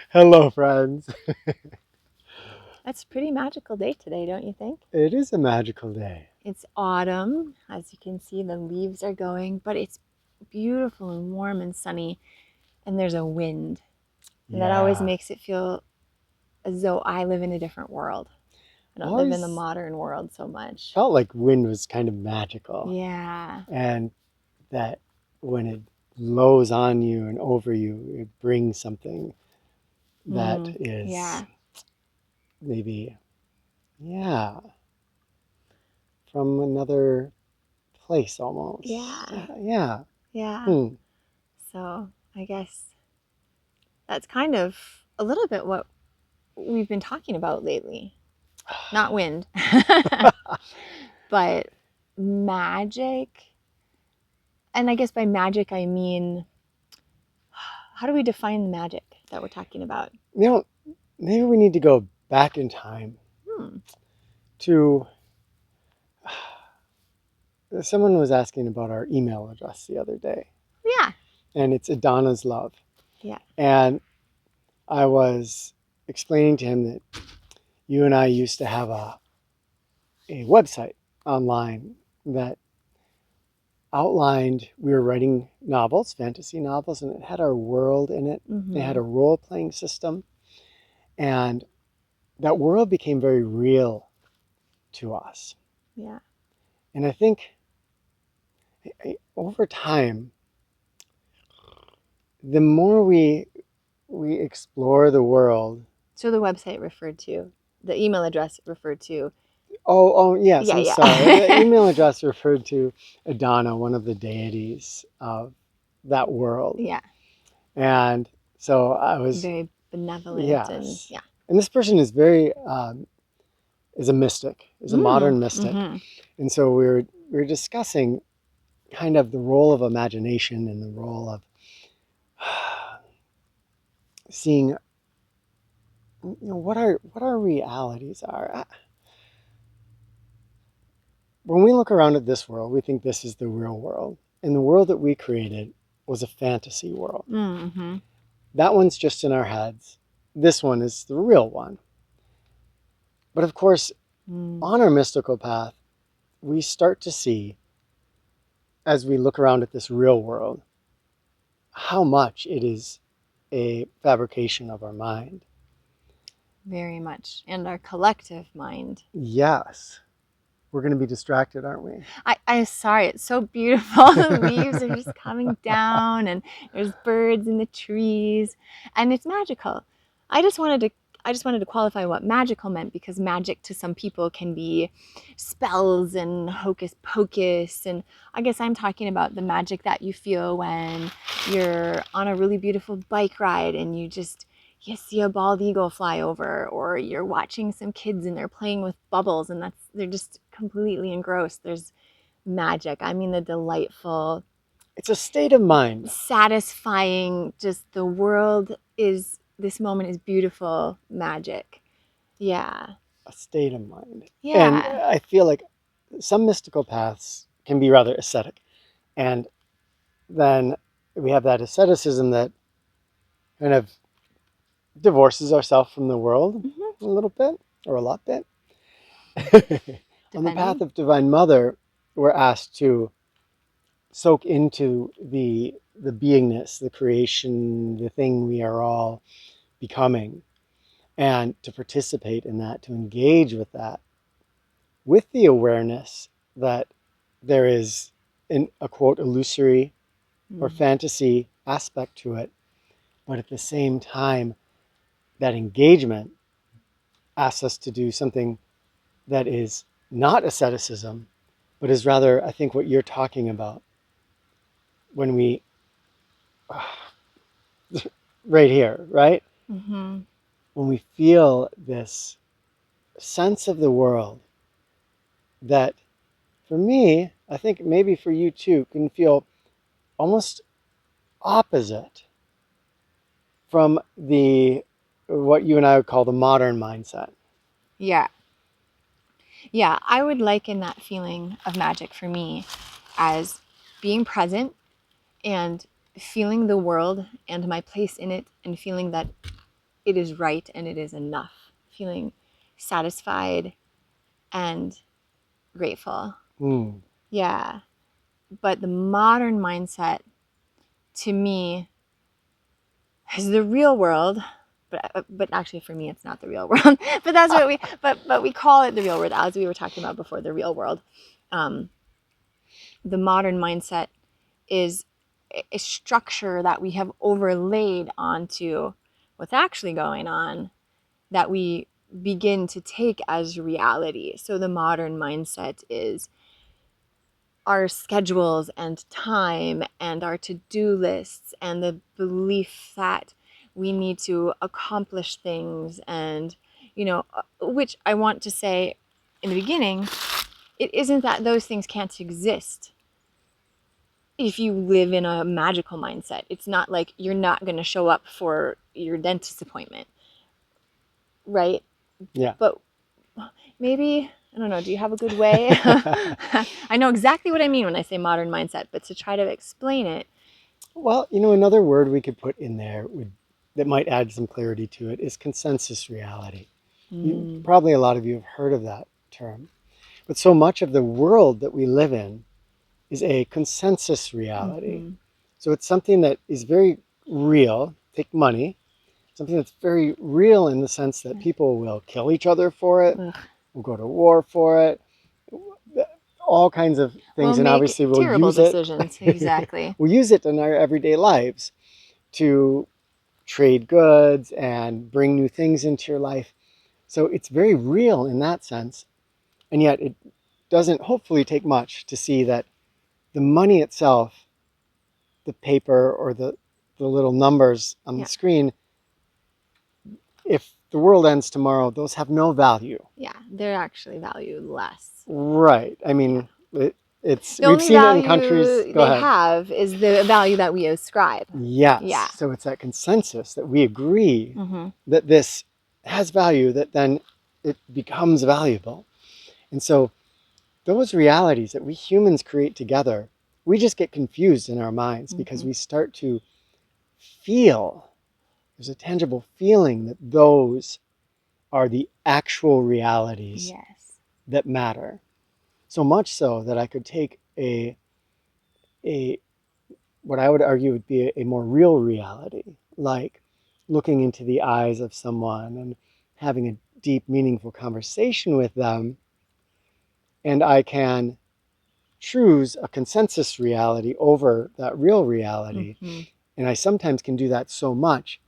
Hello, friends. That's a pretty magical day today, don't you think? It is a magical day. It's autumn. As you can see, the leaves are going, but it's beautiful and warm and sunny, and there's a wind. And that always Yeah. makes it feel as though I live in a different world. I don't live in the Always modern world so much. felt like wind was kind of magical, Yeah. and that when it blows on you and over you, it brings something that is Yeah. maybe, yeah, from another place almost. Yeah. Yeah. Yeah. Hmm. So I guess that's kind of a little bit what we've been talking about lately. Not wind, but magic. And I guess by magic, I mean, how do we define the magic that we're talking about? You know, maybe we need to go back in time Hmm. to someone was asking about our email address the other day, Yeah. and it's Adana's Love. Yeah. And I was explaining to him that you and I used to have a website online that outlined, we were writing novels, fantasy novels, and it had our world in it. It had Mm-hmm. a role playing system, and that world became very real to us. Yeah. And I think over time, the more we explore the world. So the website referred to, the email address referred to. Oh, yes, Yeah. I'm sorry. The Yeah. email address referred to Adana, one of the deities of that world. Yeah. And so I was, Very benevolent and yes. yeah. And this person is very, is a mystic, is a Mm. modern mystic. Mm-hmm. And so we were discussing kind of the role of imagination and the role of seeing, what our realities are. When we look around at this world, we think this is the real world. And the world that we created was a fantasy world. Mm-hmm. That one's just in our heads. This one is the real one. But of course, Mm. on our mystical path, we start to see, as we look around at this real world, how much it is a fabrication of our mind. Very much. And our collective mind. Yes, we're going to be distracted, aren't we? I'm sorry, it's so beautiful. The leaves are just coming down and there's birds in the trees and it's magical. I just wanted to I just wanted to qualify what magical meant because magic to some people can be spells and hocus pocus. And I guess I'm talking about the magic that you feel when you're on a really beautiful bike ride and you see a bald eagle fly over, or you're watching some kids and they're playing with bubbles and they're just completely engrossed. There's magic. I mean, the delightful, It's a state of mind, satisfying, just the world is, this moment is beautiful magic. Yeah. a state of mind. And Yeah. I feel like some mystical paths can be rather ascetic. And then we have that asceticism that kind of divorces ourselves from the world Hmm. a little bit or a lot bit. On the path Depending. of Divine Mother, we're asked to soak into the beingness, the creation, the thing we are all becoming, and to participate in that, to engage with that, with the awareness that there is a quote illusory or Mm. fantasy aspect to it, but at the same time, that engagement asks us to do something that is not asceticism, but is rather, I think, what you're talking about when we, right here, right? Mm-hmm. When we feel this sense of the world that, for me, I think maybe for you too, can feel almost opposite from the what you and I would call the modern mindset. Yeah. Yeah. I would liken that feeling of magic for me as being present and feeling the world and my place in it and feeling that it is right and it is enough, feeling satisfied and grateful. Mm. Yeah. But the modern mindset, to me, is the real world. But actually, for me, it's not the real world. But that's what we call it the real world, as we were talking about before. The real world. The modern mindset is a structure that we have overlaid onto what's actually going on, that we begin to take as reality. So the modern mindset is our schedules and time and our to-do lists and the belief that we need to accomplish things, and which I want to say in the beginning, it isn't that those things can't exist if you live in a magical mindset. It's not like you're not going to show up for your dentist appointment, right? Yeah. But maybe, I don't know, do you have a good way? I know exactly what I mean when I say modern mindset, but to try to explain it. Well, another word we could put in there that might add some clarity to it is consensus reality. Probably a lot of you have heard of that term. But so much of the world that we live in is a consensus reality. Mm-hmm. So it's something that is very real. Take money, something that's very real in the sense that people will kill each other for it, will go to war for it, all kinds of things, We'll and make obviously we'll terrible use it. decisions. Exactly. We'll use it in our everyday lives to trade goods and bring new things into your life. So it's very real in that sense. And yet it doesn't hopefully take much to see that the money itself, the paper or the little numbers on the screen, if the world ends tomorrow, those have no value. Yeah, they're actually valued less. Right. I mean, it's The we've only seen it in value countries. Go they ahead. have is the value that we ascribe. Yes. Yeah. So it's that consensus that we agree Mm-hmm. that this has value, that then it becomes valuable. And so those realities that we humans create together, we just get confused in our minds because we start to feel, there's a tangible feeling that those are the actual realities that matter. So much so that I could take a what I would argue would be a more real reality, like looking into the eyes of someone and having a deep, meaningful conversation with them, and I can choose a consensus reality over that real reality. Mm-hmm. And I sometimes can do that so much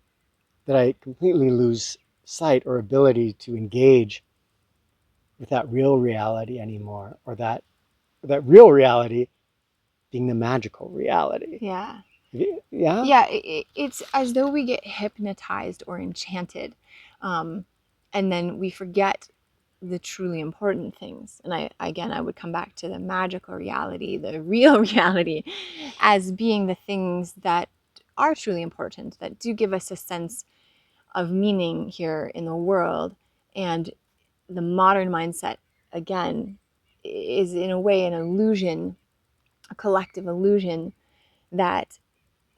that I completely lose sight or ability to engage with that real reality anymore, or that real reality being the magical reality. Yeah. Yeah? Yeah, it's as though we get hypnotized or enchanted, and then we forget the truly important things. And I would come back to the magical reality, the real reality, as being the things that are truly important, that do give us a sense of meaning here in the world. And the modern mindset, again, is in a way an illusion, a collective illusion that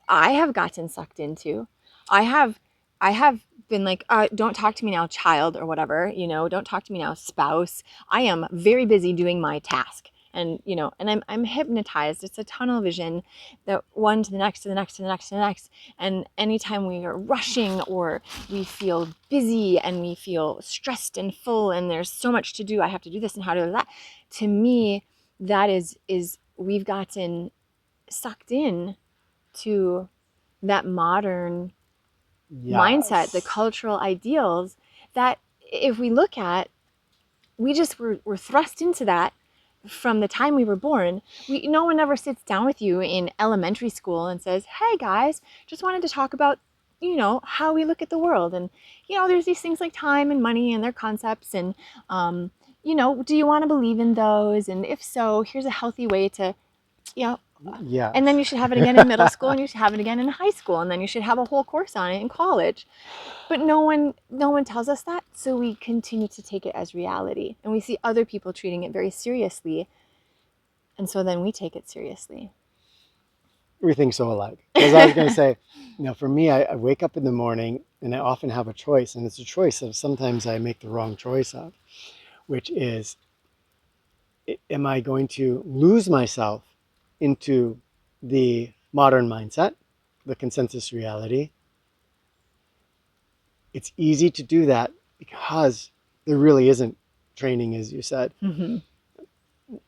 I have gotten sucked into. I have I have been like, don't talk to me now, child, or whatever, don't talk to me now, spouse. I am very busy doing my task. And I'm hypnotized. It's a tunnel vision, that one to the next, to the next, to the next, to the next. And anytime we are rushing or we feel busy and we feel stressed and full and there's so much to do, I have to do this and how to do that. To me, that is we've gotten sucked in to that modern mindset, the cultural ideals that if we look at, we just were thrust into that from the time we were born. No one ever sits down with you in elementary school and says, hey guys, just wanted to talk about how we look at the world. And there's these things like time and money and their concepts, and do you want to believe in those, and if so, here's a healthy way to Yeah. and then you should have it again in middle school, and you should have it again in high school, and then you should have a whole course on it in college. But no one tells us that, so we continue to take it as reality, and we see other people treating it very seriously, and so then we take it seriously. We think so alike. As I was going to say, for me, I wake up in the morning and I often have a choice, and it's a choice of sometimes I make the wrong choice of, which is, am I going to lose myself into the modern mindset, the consensus reality? It's easy to do that because there really isn't training, as you said. Mm-hmm.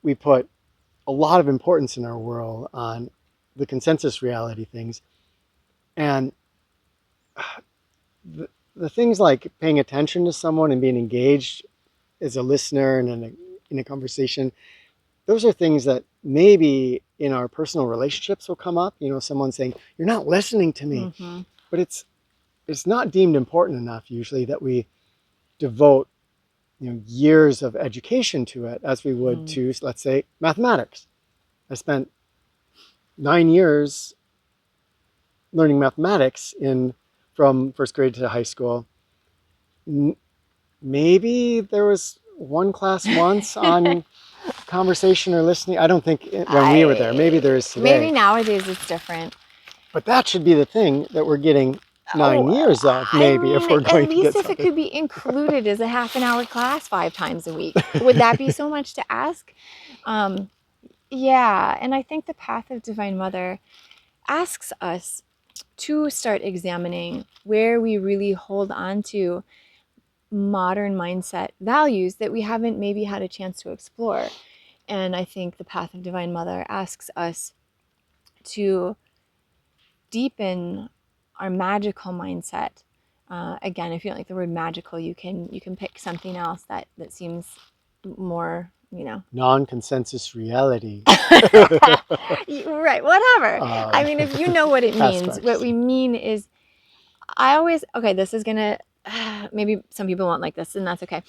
We put a lot of importance in our world on the consensus reality things. And the things like paying attention to someone and being engaged as a listener and in a conversation, those are things that maybe in our personal relationships will come up. Someone saying, "You're not listening to me," Mm-hmm. but it's not deemed important enough usually that we devote years of education to it as we would to, let's say, mathematics. I spent 9 years learning mathematics from first grade to high school. Maybe there was one class once on conversation or listening. I don't think when we were there. Maybe there is today. Maybe nowadays it's different. But that should be the thing that we're getting 9 years of, maybe, if we're at going to least get if it something. could be included as a half an hour class 5 times a week, would that be so much to ask? Yeah, and I think the Path of Divine Mother asks us to start examining where we really hold on to modern mindset values that we haven't maybe had a chance to explore. And I think the Path of Divine Mother asks us to deepen our magical mindset. Again, if you don't like the word magical, you can pick something else that seems more, Non-consensus reality. right, whatever. I mean, if you know what it means, aspects. what we mean is, this is gonna, maybe some people won't like this, and that's okay,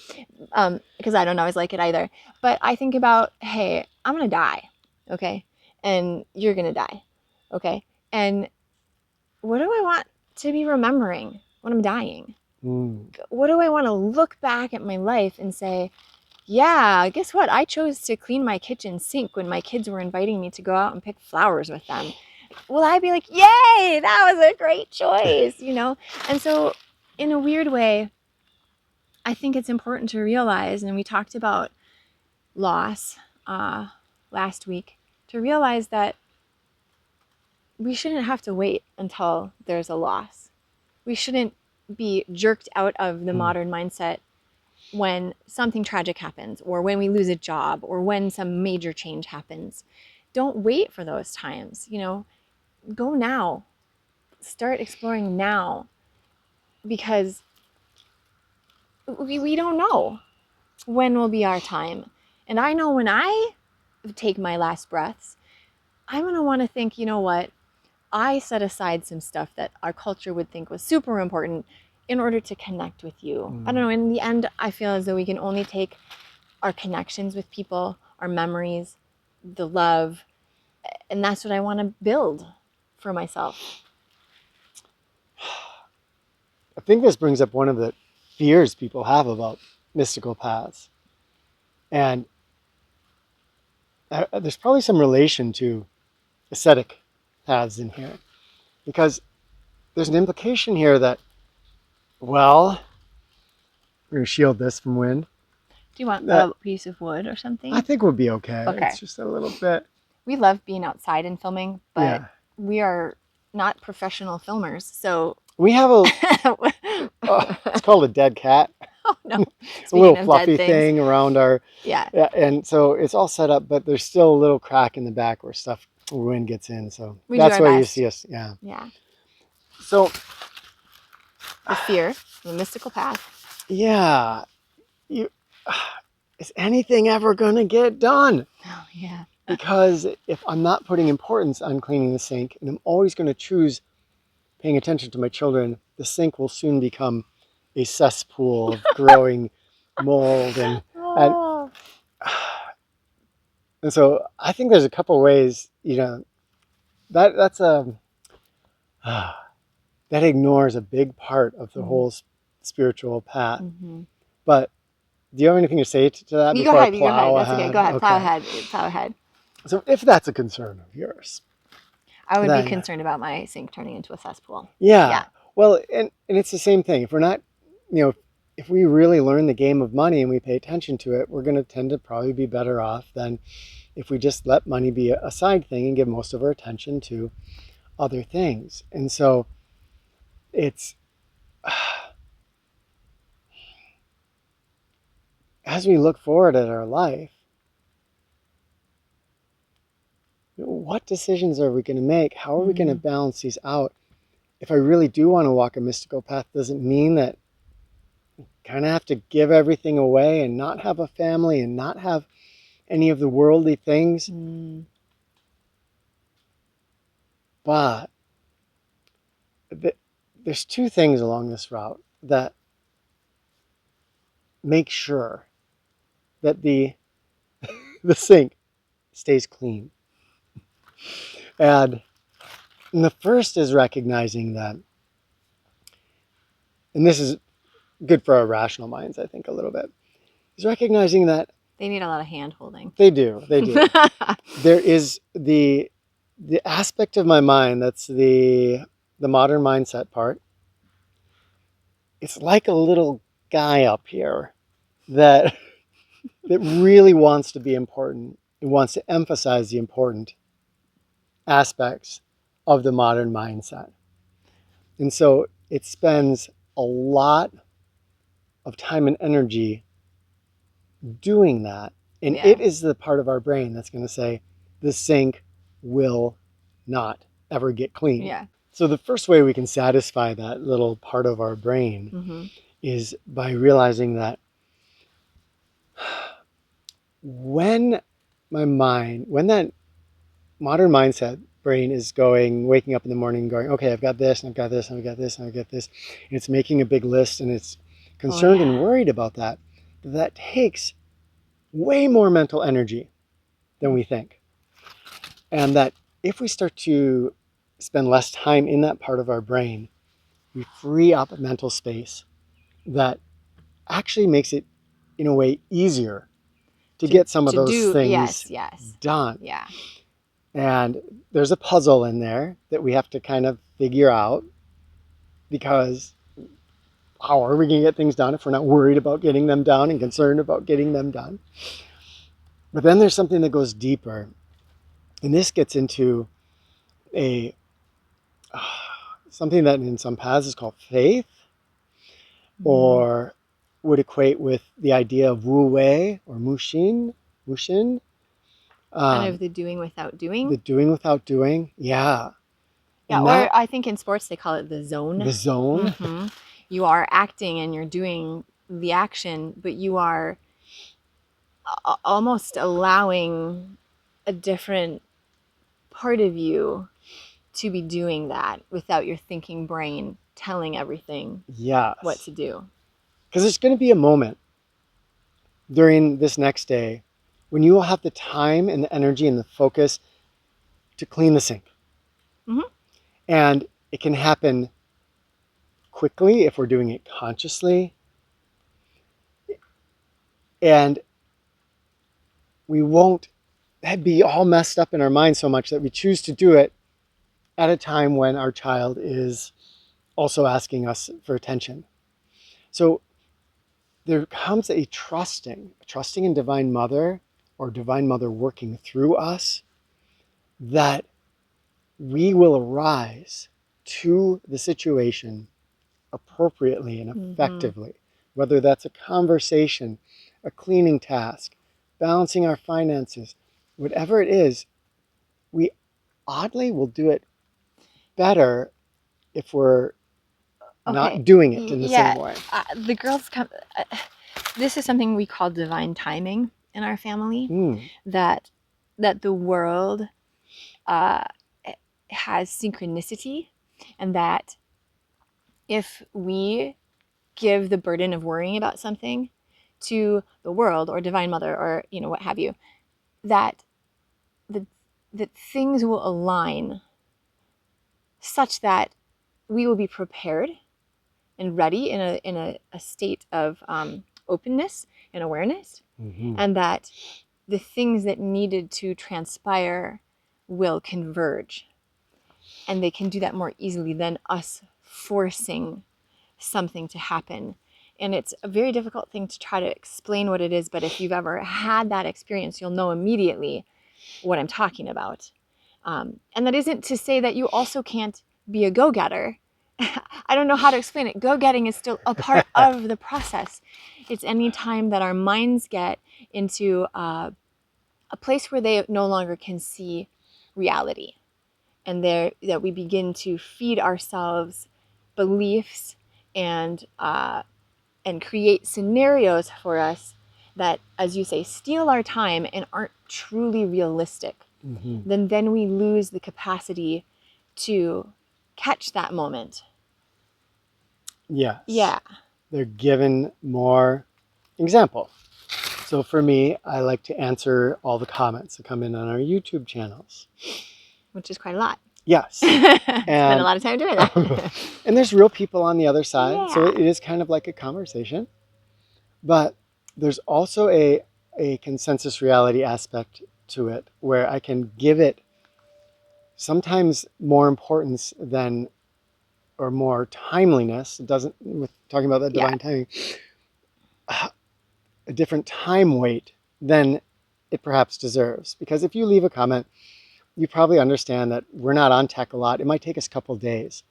because I don't always like it either. But I think about, hey, I'm gonna die, okay, and you're gonna die, okay, and what do I want to be remembering when I'm dying? What do I want to look back at my life and say, yeah, guess what? I chose to clean my kitchen sink when my kids were inviting me to go out and pick flowers with them. Will I be like, yay, that was a great choice, And so, in a weird way, I think it's important to realize, and we talked about loss last week, to realize that we shouldn't have to wait until there's a loss. We shouldn't be jerked out of the modern mindset when something tragic happens, or when we lose a job, or when some major change happens. Don't wait for those times. Go now. Start exploring now, because we don't know when will be our time. And I know when I take my last breaths, I'm going to want to think, you know what? I set aside some stuff that our culture would think was super important in order to connect with you. I don't know. In the end, I feel as though we can only take our connections with people, our memories, the love, and that's what I want to build for myself. I think this brings up one of the fears people have about mystical paths. And there's probably some relation to ascetic paths in here, because there's an implication here that, well, we're going to shield this from wind. Do you want a piece of wood or something? I think would be okay. Okay. It's just a little bit. We love being outside and filming, but we are not professional filmers, so we have it's called a dead cat. Oh no! A little fluffy thing around our and so it's all set up, but there's still a little crack in the back where wind gets in. So that's why you see us. Yeah. So the fear, the mystical path. Yeah, is anything ever going to get done? Oh yeah. Because if I'm not putting importance on cleaning the sink, and I'm always going to choose paying attention to my children, the sink will soon become a cesspool of growing mold and so I think there's a couple ways, that's that ignores a big part of the whole spiritual path. But do you have anything to say to that? You go ahead. That's okay. Go ahead. Plow ahead. So if that's a concern of yours, I would be concerned about my sink turning into a cesspool. Yeah. Well, and it's the same thing. If we're not, you know, if we really learn the game of money and we pay attention to it, we're going to tend to probably be better off than if we just let money be a side thing and give most of our attention to other things. And so it's as we look forward at our life, what decisions are we going to make? How are we going to balance these out? If I really do want to walk a mystical path, does it mean that I kind of have to give everything away and not have a family and not have any of the worldly things? But there's two things along this route that make sure that the sink stays clean. And the first is recognizing that, and this is good for our rational minds, I think, a little bit, is recognizing that They need a lot of hand holding. they do. There is the aspect of my mind that's the modern mindset part. It's like a little guy up here that that really wants to be important. It wants to emphasize the important aspects of the modern mindset. And so it spends a lot of time and energy doing that. And Yeah. it is the part of our brain that's going to say, the sink will not ever get clean. Yeah. So the first way we can satisfy that little part of our brain is by realizing that when that modern mindset brain is going, waking up in the morning going, okay, I've got this, and I've got this, and I've got this, and I've got this, and it's making a big list, and it's concerned and worried about that, that takes way more mental energy than we think. And that if we start to spend less time in that part of our brain, we free up mental space that actually makes it, in a way, easier to get some of those things done. Yeah. And there's a puzzle in there that we have to kind of figure out, because how are we going to get things done if we're not worried about getting them done and concerned about getting them done? But then there's something that goes deeper. And this gets into a something that in some paths is called faith, or would equate with the idea of wu wei or mushin. Kind of the doing without doing. The doing without doing, yeah. Yeah, or I think in sports they call it the zone. The zone. You are acting and you're doing the action, but you are almost allowing a different part of you to be doing that without your thinking brain telling everything what to do. Because there's going to be a moment during this next day when you will have the time and the energy and the focus to clean the sink. And it can happen quickly if we're doing it consciously. And we won't be all messed up in our mind so much that we choose to do it at a time when our child is also asking us for attention. So there comes a trusting in Divine Mother, or Divine Mother working through us, that we will arise to the situation appropriately and effectively, whether that's a conversation, a cleaning task, balancing our finances, whatever it is, we oddly will do it better if we're not doing it in the same way. The girls come. This is something we call divine timing in our family. That the world has synchronicity, and that if we give the burden of worrying about something to the world or Divine Mother or what have you, that things will align such that we will be prepared and ready in a state of openness and awareness, and that the things that needed to transpire will converge, and they can do that more easily than us forcing something to happen. And it's a very difficult thing to try to explain what it is, but if you've ever had that experience, you'll know immediately what I'm talking about. And that isn't to say that you also can't be a go-getter. I don't know how to explain it. Go-getting is still a part of the process. It's any time that our minds get into a place where they no longer can see reality, and there that we begin to feed ourselves beliefs and create scenarios for us that, as you say, steal our time and aren't truly realistic. Then we lose the capacity to catch that moment. Yes. Yeah. They're given more example. So for me, I like to answer all the comments that come in on our YouTube channels. Which is quite a lot. Yes. Spend a lot of time doing that. And there's real people on the other side. Yeah. So it is kind of like a conversation. But there's also a consensus reality aspect to it where I can give it sometimes more importance than, or more timeliness. It doesn't, with talking about that divine timing, a different time weight than it perhaps deserves. Because if you leave a comment, you probably understand that we're not on tech a lot. It might take us a couple days.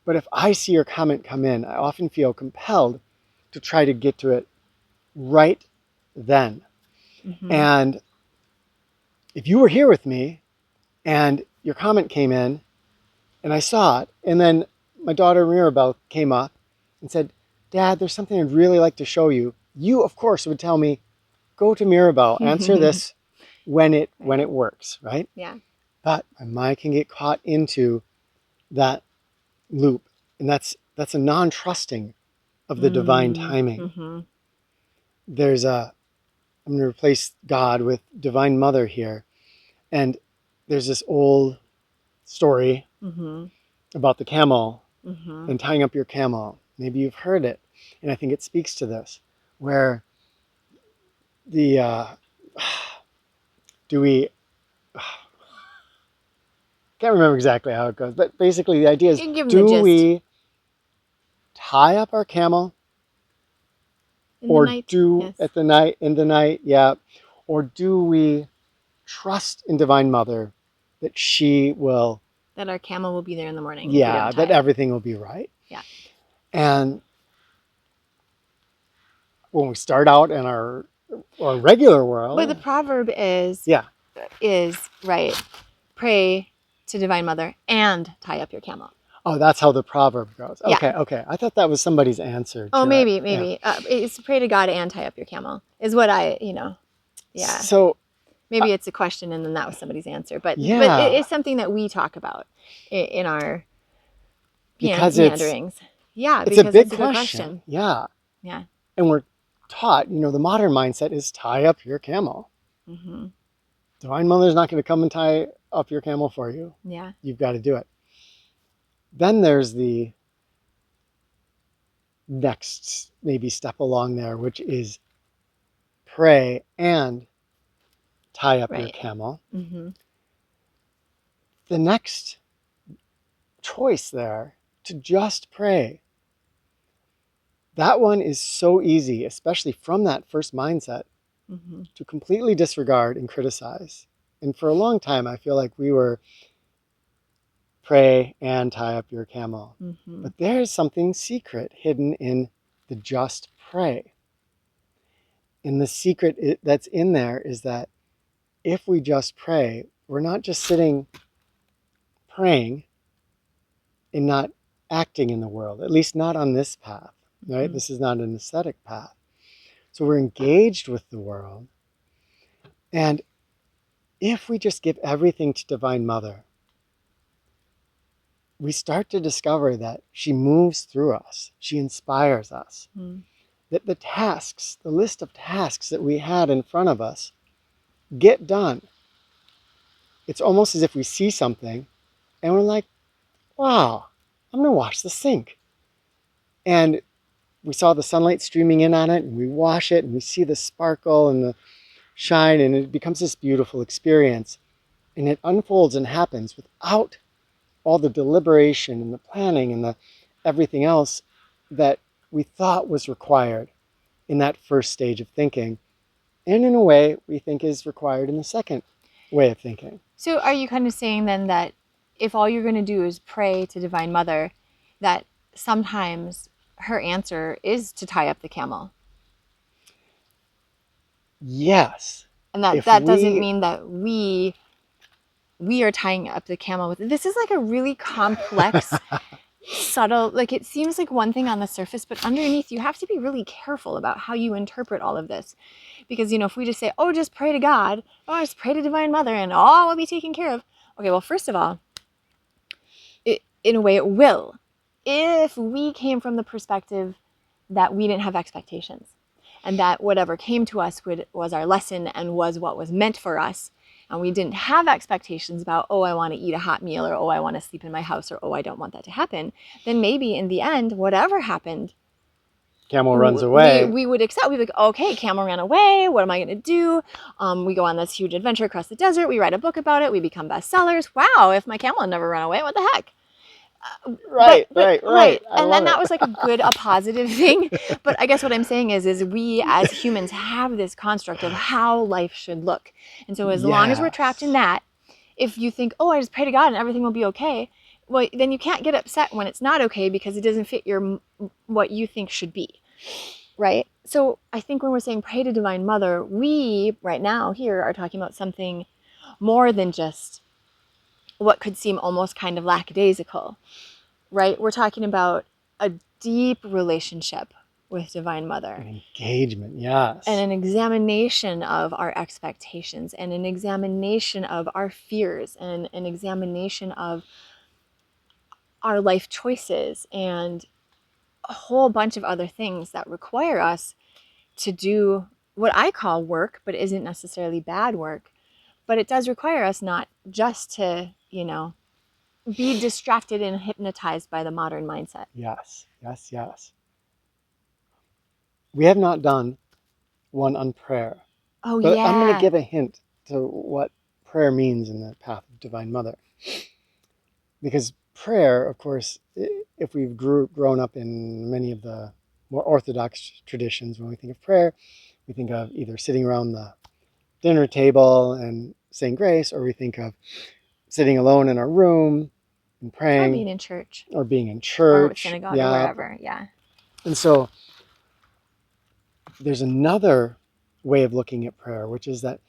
But if I see your comment come in, I often feel compelled to try to get to it right then. And if you were here with me and your comment came in and I saw it, and then my daughter Mirabelle came up and said, Dad, there's something I'd really like to show you. You, of course, would tell me, go to Mirabelle, answer this when it works, right? Yeah. But my mind can get caught into that loop. And that's a non-trusting of the divine timing. There's I'm going to replace God with Divine Mother here. And there's this old story about the camel and tying up your camel. Maybe you've heard it. And I think it speaks to this, where the, can't remember exactly how it goes, but basically the idea is, do we tie up our camel in the night, yeah, or do we trust in Divine Mother that she will, that our camel will be there in the morning? Yeah, that everything will be right. Yeah. And when we start out in our regular world, but the proverb is right. Pray to Divine Mother and tie up your camel. Oh, that's how the proverb goes. Okay, okay. I thought that was somebody's answer. Oh, maybe. Yeah. It's pray to God and tie up your camel is what yeah. So maybe it's a question and then that was somebody's answer. But it's something that we talk about in our meanderings. Yeah, because it's a big question. Yeah. Yeah. And we're taught, the modern mindset is tie up your camel. Divine Mother's not going to come and tie up your camel for you. Yeah. You've got to do it. Then there's the next maybe step along there, which is pray and tie up your camel. The next choice there, to just pray, that one is so easy, especially from that first mindset, to completely disregard and criticize. And for a long time, I feel like we were pray and tie up your camel. But there is something secret hidden in the just pray. And the secret that's in there is that if we just pray, we're not just sitting praying and not acting in the world, at least not on this path, right? This is not an ascetic path. So we're engaged with the world. And if we just give everything to Divine Mother, we start to discover that she moves through us. She inspires us. That the list of tasks that we had in front of us get done. It's almost as if we see something and we're like, wow, I'm going to wash the sink. And we saw the sunlight streaming in on it and we wash it and we see the sparkle and the shine and it becomes this beautiful experience. And it unfolds and happens without all the deliberation and the planning and the everything else that we thought was required in that first stage of thinking, and in a way we think is required in the second way of thinking. So are you kind of saying then that if all you're going to do is pray to Divine Mother, that sometimes her answer is to tie up the camel? Yes. And that If that doesn't we mean that we are tying up the camel with it. This is like a really complex, subtle, like it seems like one thing on the surface, but underneath you have to be really careful about how you interpret all of this. Because, if we just say, oh, just pray to God, oh, just pray to Divine Mother and all will be taken care of. Okay, well, first of all, in a way it will, if we came from the perspective that we didn't have expectations and that whatever came to us was our lesson and was what was meant for us, and we didn't have expectations about, oh, I want to eat a hot meal, or oh, I want to sleep in my house, or oh, I don't want that to happen, then maybe in the end, whatever happened, camel runs away. we would accept. We'd be like, okay, camel ran away. What am I going to do? We go on this huge adventure across the desert. We write a book about it. We become bestsellers. Wow, if my camel had never run away, what the heck? Right. And then that was like a positive thing. But I guess what I'm saying is we as humans have this construct of how life should look. And so as long as we're trapped in that, if you think, oh, I just pray to God and everything will be okay, well, then you can't get upset when it's not okay because it doesn't fit what you think should be. Right? So I think when we're saying pray to Divine Mother, we right now here are talking about something more than just what could seem almost kind of lackadaisical, right? We're talking about a deep relationship with Divine Mother. An engagement, yes. And an examination of our expectations, and an examination of our fears, and an examination of our life choices, and a whole bunch of other things that require us to do what I call work, but isn't necessarily bad work. But it does require us not just to, be distracted and hypnotized by the modern mindset. Yes. We have not done one on prayer. Oh, but yeah. I'm going to give a hint to what prayer means in the path of Divine Mother. Because prayer, of course, if we've grown up in many of the more orthodox traditions, when we think of prayer, we think of either sitting around the dinner table and saying grace, or we think of sitting alone in our room and praying. Or being in church. Or being in church. Or synagogue, or wherever, yeah. And so there's another way of looking at prayer, which is that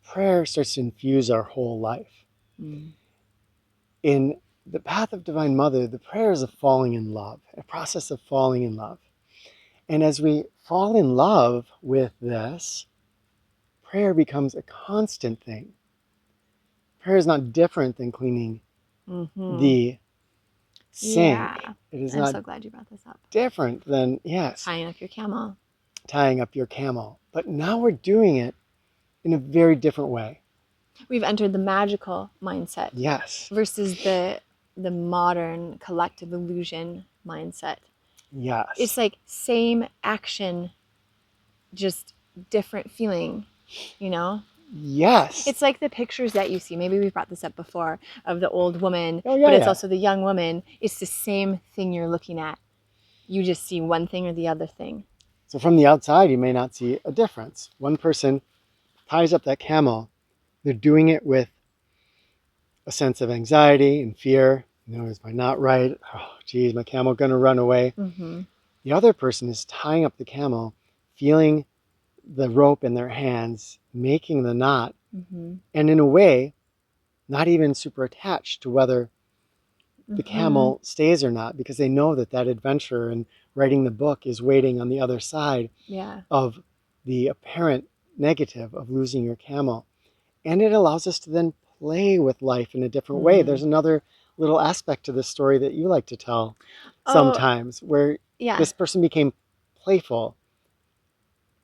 prayer starts to infuse our whole life. In the path of Divine Mother, the prayer is a falling in love, a process of falling in love. And as we fall in love with this, prayer becomes a constant thing. Prayer is not different than cleaning the sink. Yeah. It is I'm not so glad you brought this up. different than, tying up your camel. Tying up your camel. But now we're doing it in a very different way. We've entered the magical mindset. Yes. Versus the modern collective illusion mindset. Yes. It's like same action, just different feeling, Yes. It's like the pictures that you see. Maybe we've brought this up before of the old woman, but it's also the young woman. It's the same thing you're looking at. You just see one thing or the other thing. So from the outside, you may not see a difference. One person ties up that camel. They're doing it with a sense of anxiety and fear. Is my knot right? Oh, geez, my camel going to run away. The other person is tying up the camel, feeling the rope in their hands, making the knot, and in a way, not even super attached to whether the camel stays or not, because they know that adventure and writing the book is waiting on the other side of the apparent negative of losing your camel. And it allows us to then play with life in a different way. There's another little aspect to this story that you like to tell sometimes, where this person became playful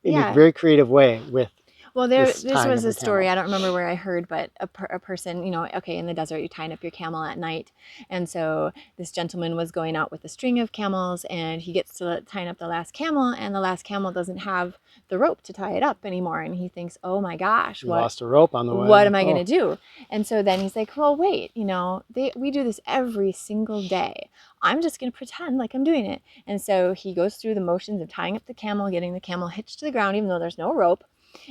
in a very creative way with Well, this this tying was of a the story. camel. I don't remember where I heard, but a person, okay, in the desert, you're tying up your camel at night. And so this gentleman was going out with a string of camels, and he gets to tying up the last camel, and the last camel doesn't have the rope to tie it up anymore. And he thinks, oh my gosh, We lost a rope on the way. what am I going to do? And so then he's like, well, wait, we do this every single day. I'm just going to pretend like I'm doing it. And so he goes through the motions of tying up the camel, getting the camel hitched to the ground, even though there's no rope.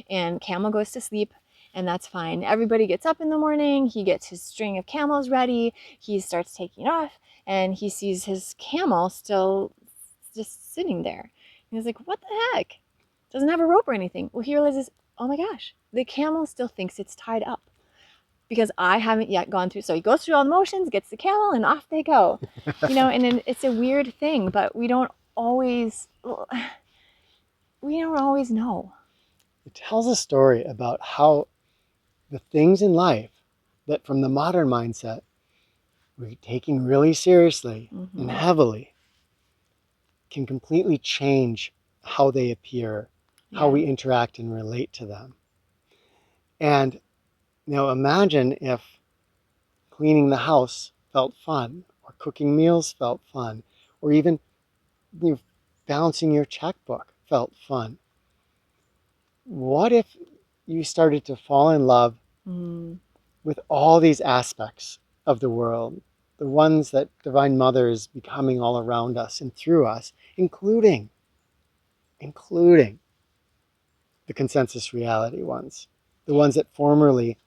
And camel goes to sleep, and that's fine. Everybody gets up in the morning. He gets his string of camels ready. He starts taking off, and he sees his camel still just sitting there. And he's like, what the heck? Doesn't have a rope or anything. Well, he realizes, oh my gosh, the camel still thinks it's tied up because I haven't yet gone through. So he goes through all the motions, gets the camel, and off they go. And then it's a weird thing, but we don't always know. It tells a story about how the things in life that from the modern mindset we're taking really seriously and heavily can completely change how they appear, how Yeah. we interact and relate to them. And imagine if cleaning the house felt fun, or cooking meals felt fun, or even balancing your checkbook felt fun. What if you started to fall in love with all these aspects of the world, the ones that Divine Mother is becoming all around us and through us, including the consensus reality ones, the ones that formerly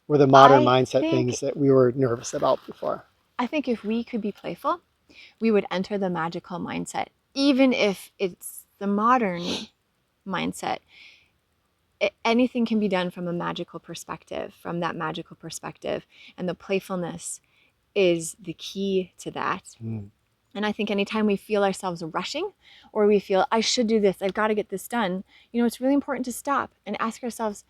were the modern mindset things that we were nervous about before? I think if we could be playful, we would enter the magical mindset, even if it's the modern mindset. Anything can be done from a magical perspective, from that magical perspective. And the playfulness is the key to that. And I think anytime we feel ourselves rushing, or we feel, I should do this, I've got to get this done, it's really important to stop and ask ourselves,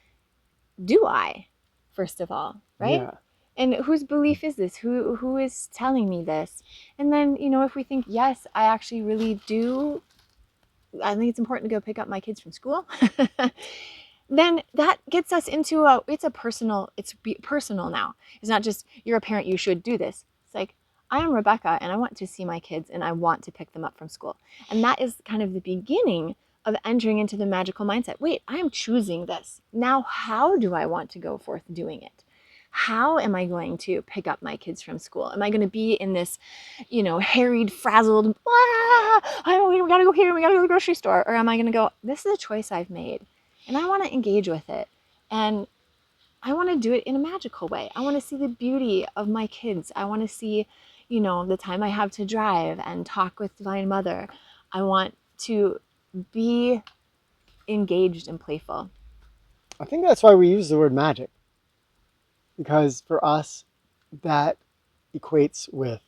do I, first of all, right? Yeah. And whose belief is this? Who is telling me this? And then, if we think, yes, I actually really do, I think it's important to go pick up my kids from school. Then that gets us into it's personal now. It's not just, you're a parent, you should do this. It's like, I am Rebecca, and I want to see my kids, and I want to pick them up from school. And that is kind of the beginning of entering into the magical mindset. Wait, I am choosing this. Now, how do I want to go forth doing it? How am I going to pick up my kids from school? Am I going to be in this, harried, frazzled, we gotta go here, we gotta go to the grocery store? Or am I going to go, this is a choice I've made, and I want to engage with it. And I want to do it in a magical way. I want to see the beauty of my kids. I want to see, the time I have to drive and talk with Divine Mother. I want to be engaged and playful. I think that's why we use the word magic, because for us, that equates with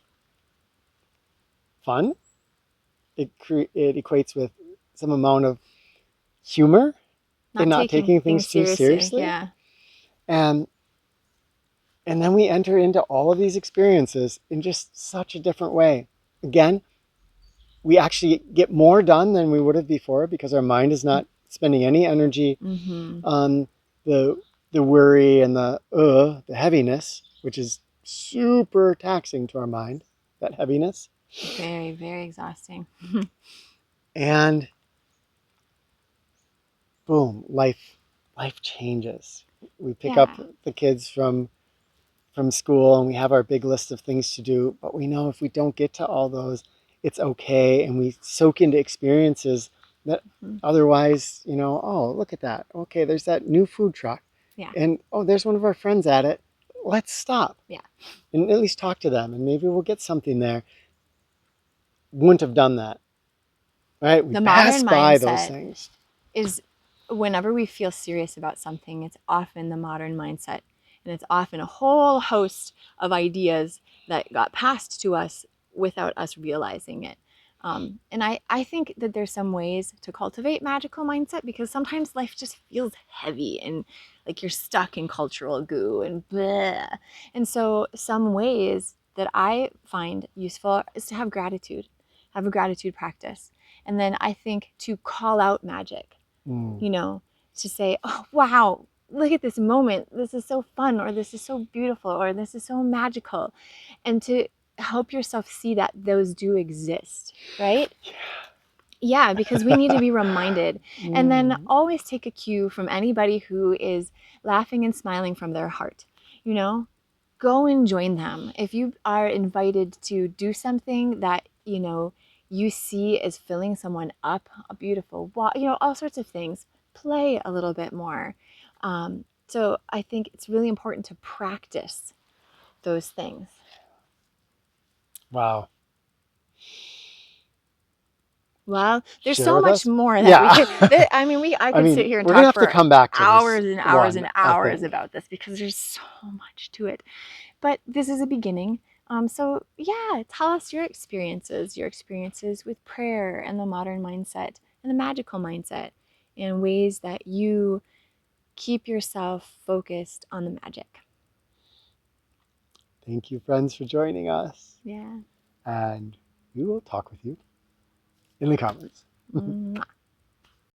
fun. It equates with some amount of humor and not taking things too seriously. Yeah. And then we enter into all of these experiences in just such a different way. Again, we actually get more done than we would have before because our mind is not spending any energy on the worry and the heaviness, which is super taxing to our mind, that heaviness. Very, very exhausting. And boom, life changes. We pick up the kids from school, and we have our big list of things to do, but we know if we don't get to all those, it's okay, and we soak into experiences that otherwise, oh, look at that. Okay, there's that new food truck. Yeah. And oh, there's one of our friends at it. Let's stop. Yeah. And at least talk to them, and maybe we'll get something there. Wouldn't have done that. Right? We pass by those things. Is whenever we feel serious about something, it's often the modern mindset. And it's often a whole host of ideas that got passed to us without us realizing it. And I think that there's some ways to cultivate magical mindset, because sometimes life just feels heavy and like you're stuck in cultural goo and bleh. And so some ways that I find useful is to have gratitude, have a gratitude practice. And then I think to call out magic, to say, oh, wow, look at this moment. This is so fun, or this is so beautiful, or this is so magical. And to help yourself see that those do exist, right? Yeah, because we need to be reminded. And then always take a cue from anybody who is laughing and smiling from their heart. You know, go and join them. If you are invited to do something that, you see as filling someone up, a beautiful walk, all sorts of things, play a little bit more. So I think it's really important to practice those things. Wow. Well, there's Share so with much us? more that we Yeah. could. I mean, I I could sit mean, here and we're gonna talk have to for come back to this hours and hours one, and I hours think. about this because there's so much to it. But this is a beginning. So yeah, tell us your experiences with prayer and the modern mindset and the magical mindset, and ways that you keep yourself focused on the magic. Thank you, friends, for joining us. Yeah. And we will talk with you in the comments. Mwah.